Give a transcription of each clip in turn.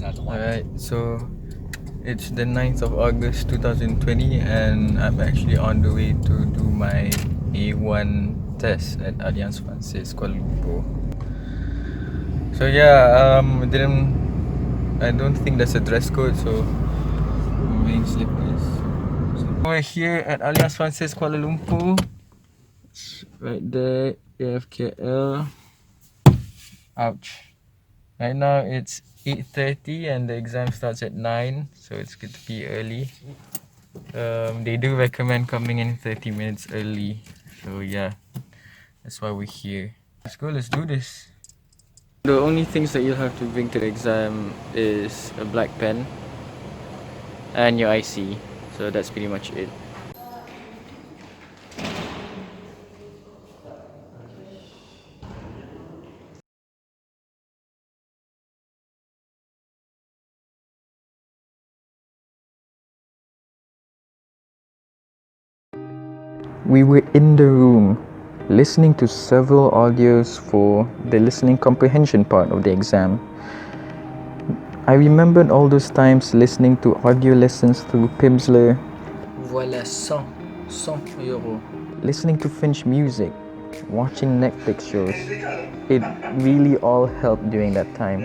Alright, so it's the 9th of August 2020 and I'm actually on the way to do my A1 test at Alliance Francaise Kuala Lumpur. So yeah, I don't think there's a dress code, so I'm wearing slippers. So we're here at Alliance Francaise Kuala Lumpur. Right there, AFKL. Ouch. Right now it's 8:30 and the exam starts at 9, so it's good to be early. They do recommend coming in 30 minutes early, so yeah, that's why we're here. Let's go, let's do this. The only things that you'll have to bring to the exam is a black pen and your IC, so that's pretty much it. We were in the room, listening to several audios for the listening comprehension part of the exam. I remembered all those times listening to audio lessons through Pimsleur. Voilà 100 euros. Listening to French music, watching Netflix shows. It really all helped during that time.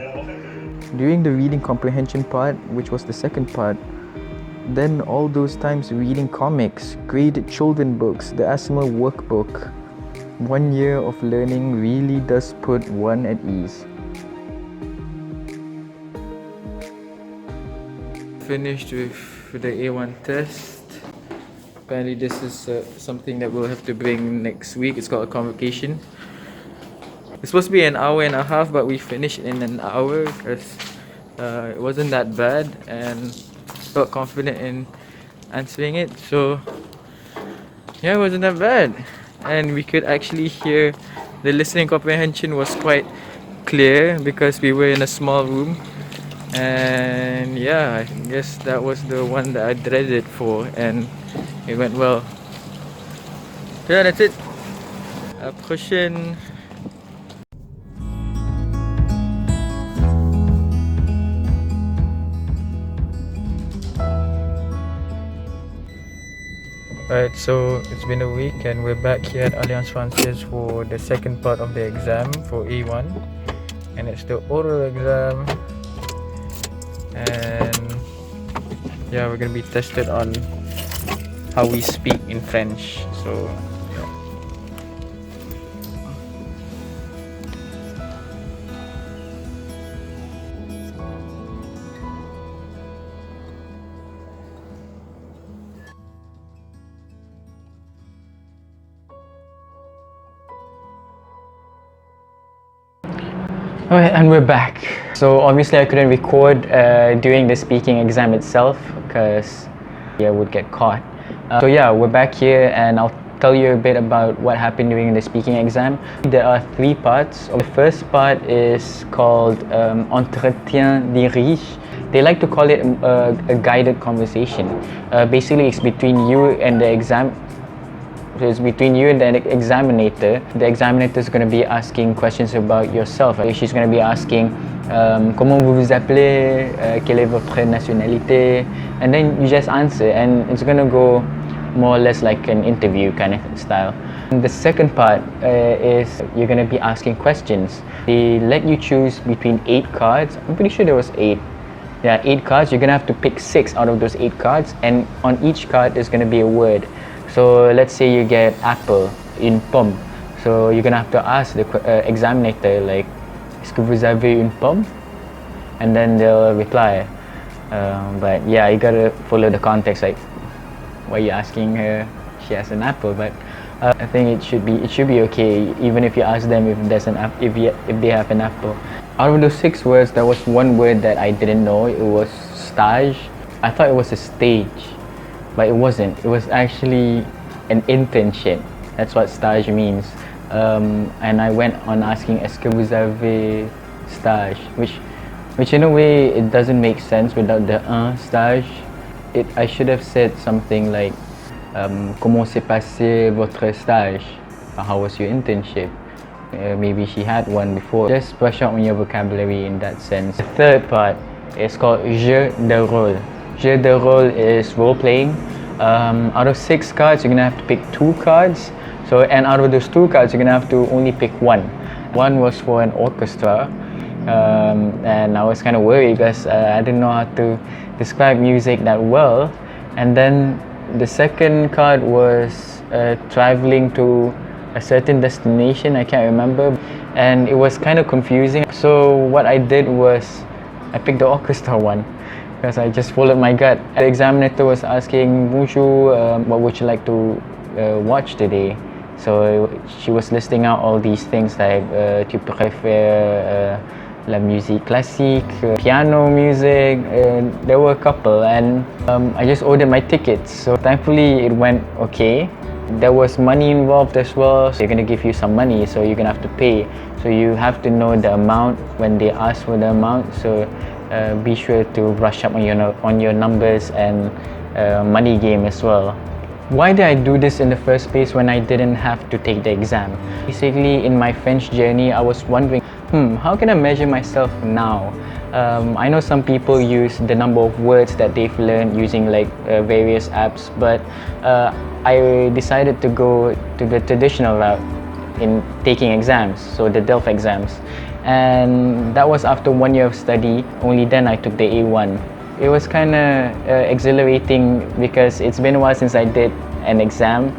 During the reading comprehension part, which was the second part, then all those times reading comics, graded children books, the Asthma workbook. 1 year of learning really does put one at ease. Finished with the A1 test. Apparently this is something that we'll have to bring next week. It's called a convocation. It's supposed to be an hour and a half, but we finished in an hour because it wasn't that bad and felt confident in answering it. So yeah, it wasn't that bad, and we could actually hear the listening comprehension was quite clear because we were in a small room. And yeah, I guess that was the one that I dreaded for, and it went well. Yeah, that's it. À prochaine. Alright, so it's been a week and we're back here at Alliance Francaise for the second part of the exam for A1, and it's the oral exam, and yeah, we're gonna be tested on how we speak in French. So yeah. Alright, and we're back. So obviously I couldn't record during the speaking exam itself because I would get caught. So yeah, we're back here and I'll tell you a bit about what happened during the speaking exam. There are 3 parts. The first part is called Entretien dirige. They like to call it a guided conversation. Basically it's between you and the exam. So it's between you and the examinator. The examinator is going to be asking questions about yourself. She's going to be asking, comment vous vous appelez, quelle est votre nationalité, and then you just answer, and it's going to go more or less like an interview kind of style. And the second part is you're going to be asking questions. They let you choose between 8 cards. I'm pretty sure there was 8. Yeah, 8 cards. You're going to have to pick 6 out of those 8 cards, and on each card there's going to be a word. So let's say you get apple in pomme. So you're gonna have to ask the examinator like, est-ce que vous avez une pomme? And then they'll reply. But yeah, you gotta follow the context. Like, why are you asking her? She has an apple. But I think it should be okay, even if you ask them if there's an if they have an apple. Out of those 6 words, there was one word that I didn't know. It was stage. I thought it was a stage. But it wasn't. It was actually an internship. That's what stage means. And I went on asking, est-ce que vous avez stage? Which in a way, it doesn't make sense without the un stage. I should have said something like, comment s'est passé votre stage? How was your internship? Maybe she had one before. Just brush up on your vocabulary in that sense. The third part It's called Jeu de rôle. Jeu de rôle is role playing. Out of 6 cards, you're gonna have to pick 2 cards. So, and out of those 2 cards, you're gonna have to only pick one. One was for an orchestra, and I was kind of worried because I didn't know how to describe music that well. And then the second card was traveling to a certain destination, I can't remember, and it was kind of confusing. So what I did was I picked the orchestra one because I just followed my gut. The examiner was asking, what would you like to watch today? So she was listing out all these things like tu préfères la musique classique, piano music. There were a couple, and I just ordered my tickets. So thankfully it went okay. There was money involved as well, so they're gonna give you some money, so you're gonna have to pay. So you have to know the amount when they ask for the amount. So be sure to brush up on your numbers and money game as well. Why did I do this in the first place when I didn't have to take the exam? Basically, in my French journey, I was wondering, how can I measure myself now? I know some people use the number of words that they've learned using like various apps, but I decided to go to the traditional route in taking exams, so the Delf exams. And that was after 1 year of study. Only then I took the A1. It was kind of exhilarating because it's been a while since I did an exam,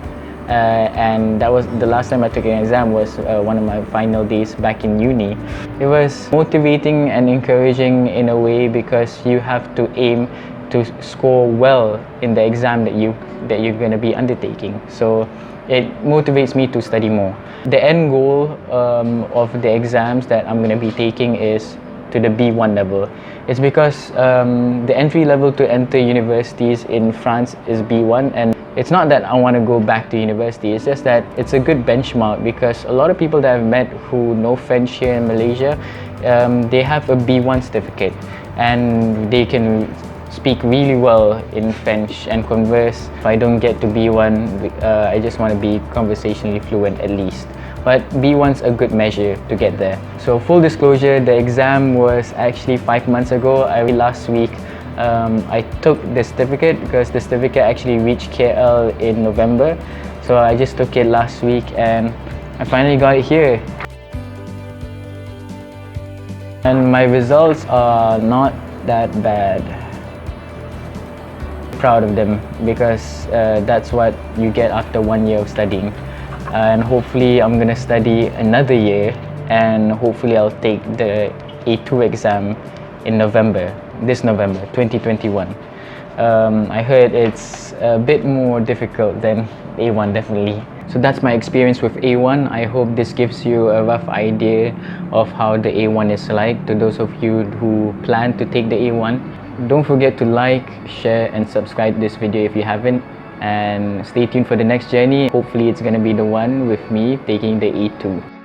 and that was the last time I took an exam was one of my final days back in uni. It was motivating and encouraging in a way because you have to aim to score well in the exam that you're going to be undertaking. So it motivates me to study more. The end goal of the exams that I'm going to be taking is to the B1 level. It's because the entry level to enter universities in France is B1, and it's not that I want to go back to university, it's just that it's a good benchmark because a lot of people that I've met who know French here in Malaysia, they have a B1 certificate and they can speak really well in French and converse. If I don't get to B1, I just want to be conversationally fluent at least. But B1's a good measure to get there. So full disclosure, the exam was actually 5 months ago. Last week I took the certificate because the certificate actually reached KL in November. So I just took it last week and I finally got it here. And my results are not that bad. Proud of them because that's what you get after 1 year of studying. And hopefully I'm gonna study another year, and hopefully I'll take the A2 exam in this November 2021. I heard it's a bit more difficult than A1, definitely. So that's my experience with A1. I hope this gives you a rough idea of how the A1 is like to those of you who plan to take the A1. Don't forget to like, share and subscribe this video if you haven't, and stay tuned for the next journey. Hopefully it's gonna be the one with me taking the A2.